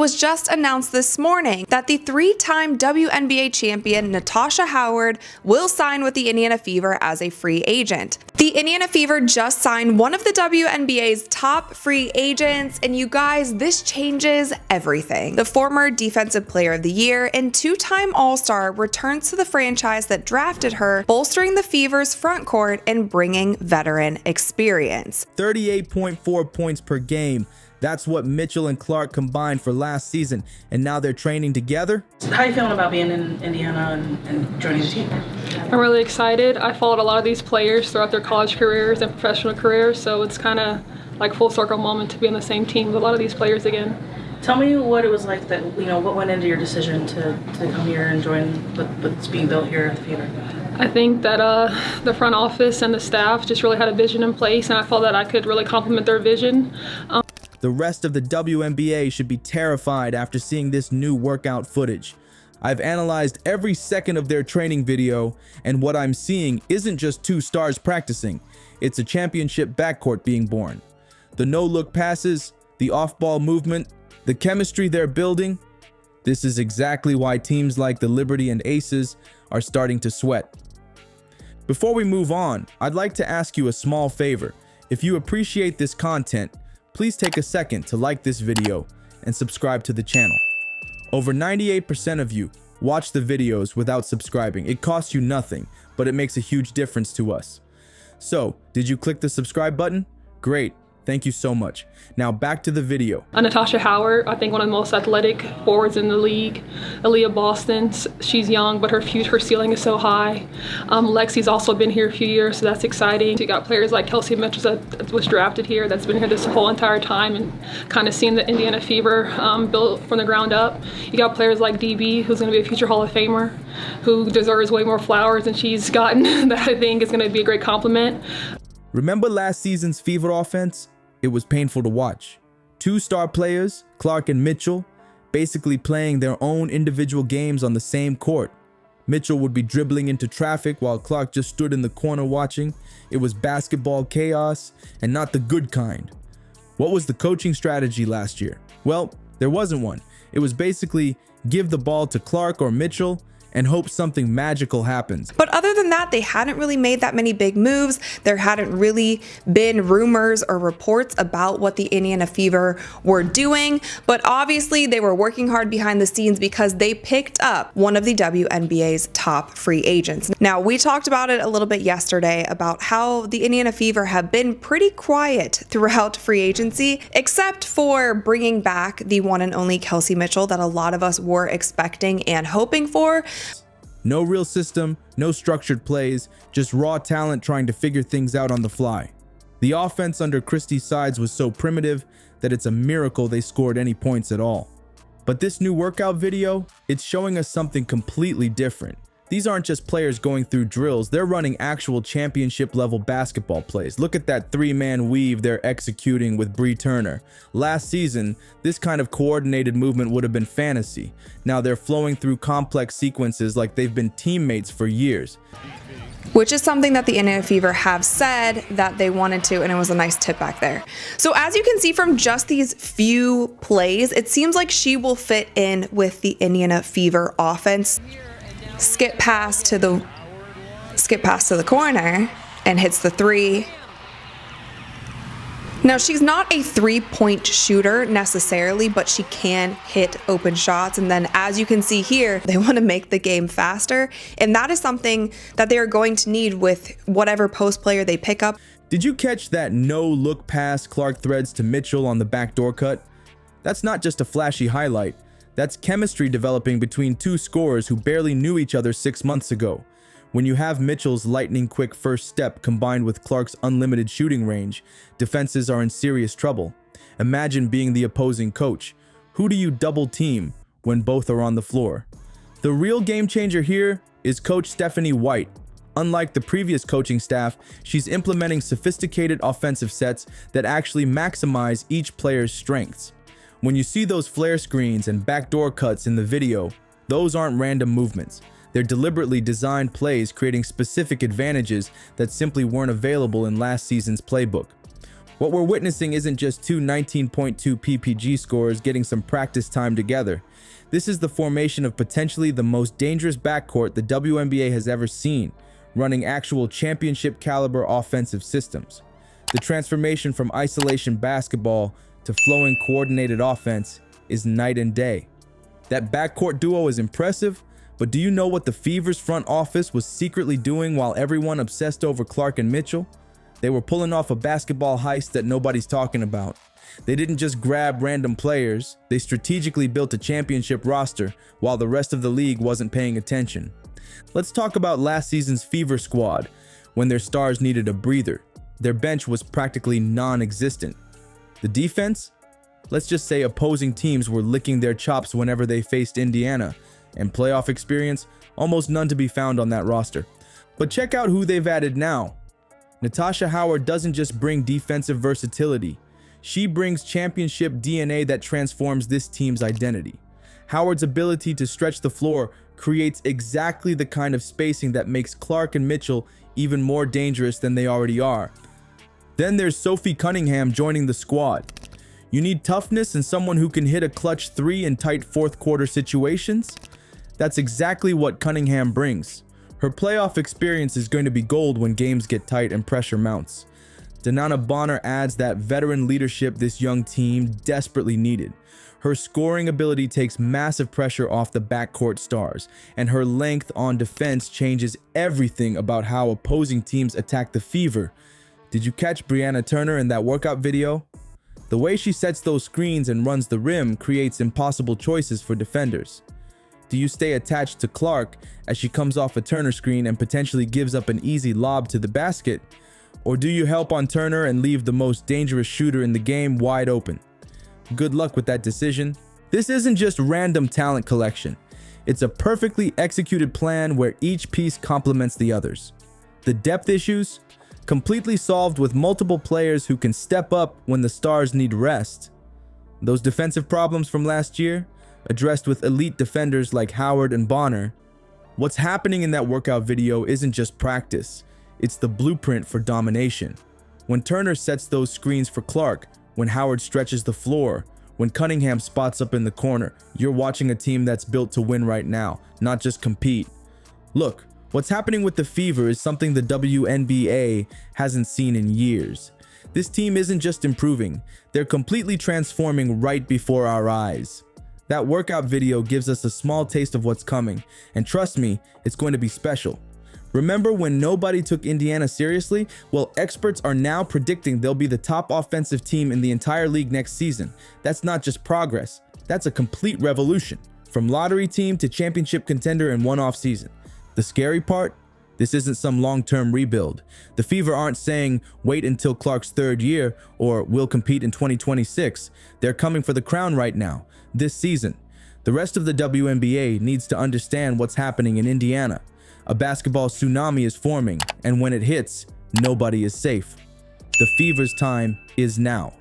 was just announced this morning that the three-time WNBA champion Natasha Howard will sign with the Indiana Fever as a free agent. The Indiana Fever just signed one of the WNBA's top free agents, and you guys, this changes everything. The former Defensive Player of the Year and two-time All-Star returns to the franchise that drafted her, bolstering the Fever's front court and bringing veteran experience. 38.4 points per game. That's what Mitchell and Clark combined for last season, and now they're training together. How are you feeling about being in Indiana and joining the team? I'm really excited. I followed a lot of these players throughout their college careers and professional careers, so it's kind of like full circle moment to be on the same team with a lot of these players again. Tell me what it was like that, what went into your decision to come here and join what's being built here at the Fever? I think that the front office and the staff just really had a vision in place, and I felt that I could really complement their vision. The rest of the WNBA should be terrified after seeing this new workout footage. I've analyzed every second of their training video, and what I'm seeing isn't just two stars practicing. It's a championship backcourt being born. The no-look passes, the off-ball movement, the chemistry they're building. This is exactly why teams like the Liberty and Aces are starting to sweat. Before we move on, I'd like to ask you a small favor. If you appreciate this content, please take a second to like this video and subscribe to the channel. Over 98% of you watch the videos without subscribing. It costs you nothing, but it makes a huge difference to us. So, did you click the subscribe button? Great. Thank you so much. Now back to the video. Natasha Howard, I think one of the most athletic forwards in the league. Aaliyah Boston, she's young, but her ceiling is so high. Lexi's also been here a few years, so that's exciting. You got players like Kelsey Mitchell that was drafted here, that's been here this whole entire time and kind of seen the Indiana Fever built from the ground up. You got players like DB, who's going to be a future Hall of Famer, who deserves way more flowers than she's gotten, that I think is going to be a great compliment. Remember last season's Fever offense? It was painful to watch. Two star players, Clark and Mitchell, basically playing their own individual games on the same court. Mitchell would be dribbling into traffic while Clark just stood in the corner watching. It was basketball chaos, and not the good kind. What was the coaching strategy last year? Well, there wasn't one. It was basically give the ball to Clark or Mitchell and hope something magical happens. But other than that, they hadn't really made that many big moves. There hadn't really been rumors or reports about what the Indiana Fever were doing, but obviously they were working hard behind the scenes because they picked up one of the WNBA's top free agents. Now, we talked about it a little bit yesterday about how the Indiana Fever have been pretty quiet throughout free agency, except for bringing back the one and only Kelsey Mitchell that a lot of us were expecting and hoping for. No real system, no structured plays, just raw talent trying to figure things out on the fly. The offense under Christie's sides was so primitive that it's a miracle they scored any points at all. But this new workout video, it's showing us something completely different. These aren't just players going through drills, they're running actual championship level basketball plays. Look at that three-man weave they're executing with Bree Turner. Last season, this kind of coordinated movement would have been fantasy. Now they're flowing through complex sequences like they've been teammates for years. Which is something that the Indiana Fever have said that they wanted to, and it was a nice tip back there. So as you can see from just these few plays, it seems like she will fit in with the Indiana Fever offense. Skip pass to the corner and hits the three. Now, she's not a three-point shooter necessarily, but she can hit open shots. And then as you can see here, they want to make the game faster. And that is something that they are going to need with whatever post player they pick up. Did you catch that no-look pass Clark threads to Mitchell on the backdoor cut? That's not just a flashy highlight. That's chemistry developing between two scorers who barely knew each other 6 months ago. When you have Mitchell's lightning-quick first step combined with Clark's unlimited shooting range, defenses are in serious trouble. Imagine being the opposing coach. Who do you double team when both are on the floor? The real game changer here is Coach Stephanie White. Unlike the previous coaching staff, she's implementing sophisticated offensive sets that actually maximize each player's strengths. When you see those flare screens and backdoor cuts in the video, those aren't random movements. They're deliberately designed plays creating specific advantages that simply weren't available in last season's playbook. What we're witnessing isn't just two 19.2 PPG scorers getting some practice time together. This is the formation of potentially the most dangerous backcourt the WNBA has ever seen, running actual championship caliber offensive systems. The transformation from isolation basketball to flowing coordinated offense is night and day. That backcourt duo is impressive, but do you know what the Fever's front office was secretly doing while everyone obsessed over Clark and Mitchell? They were pulling off a basketball heist that nobody's talking about. They didn't just grab random players, they strategically built a championship roster while the rest of the league wasn't paying attention. Let's talk about last season's Fever squad, when their stars needed a breather. Their bench was practically non-existent. The defense? Let's just say opposing teams were licking their chops whenever they faced Indiana, and playoff experience, almost none to be found on that roster. But check out who they've added now. Natasha Howard doesn't just bring defensive versatility. She brings championship DNA that transforms this team's identity. Howard's ability to stretch the floor creates exactly the kind of spacing that makes Clark and Mitchell even more dangerous than they already are. Then there's Sophie Cunningham joining the squad. You need toughness and someone who can hit a clutch three in tight fourth quarter situations? That's exactly what Cunningham brings. Her playoff experience is going to be gold when games get tight and pressure mounts. Danana Bonner adds that veteran leadership this young team desperately needed. Her scoring ability takes massive pressure off the backcourt stars, and her length on defense changes everything about how opposing teams attack the Fever. Did you catch Brianna Turner in that workout video? The way she sets those screens and runs the rim creates impossible choices for defenders. Do you stay attached to Clark as she comes off a Turner screen and potentially gives up an easy lob to the basket? Or do you help on Turner and leave the most dangerous shooter in the game wide open? Good luck with that decision. This isn't just random talent collection. It's a perfectly executed plan where each piece complements the others. The depth issues? Completely solved with multiple players who can step up when the stars need rest. Those defensive problems from last year? Addressed with elite defenders like Howard and Bonner. What's happening in that workout video isn't just practice. It's the blueprint for domination. When Turner sets those screens for Clark, when Howard stretches the floor, when Cunningham spots up in the corner, you're watching a team that's built to win right now, not just compete. Look, what's happening with the Fever is something the WNBA hasn't seen in years. This team isn't just improving, they're completely transforming right before our eyes. That workout video gives us a small taste of what's coming, and trust me, it's going to be special. Remember when nobody took Indiana seriously? Well, experts are now predicting they'll be the top offensive team in the entire league next season. That's not just progress, that's a complete revolution. From lottery team to championship contender in one off season. The scary part? This isn't some long-term rebuild. The Fever aren't saying, wait until Clark's third year, or we'll compete in 2026. They're coming for the crown right now, this season. The rest of the WNBA needs to understand what's happening in Indiana. A basketball tsunami is forming, and when it hits, nobody is safe. The Fever's time is now.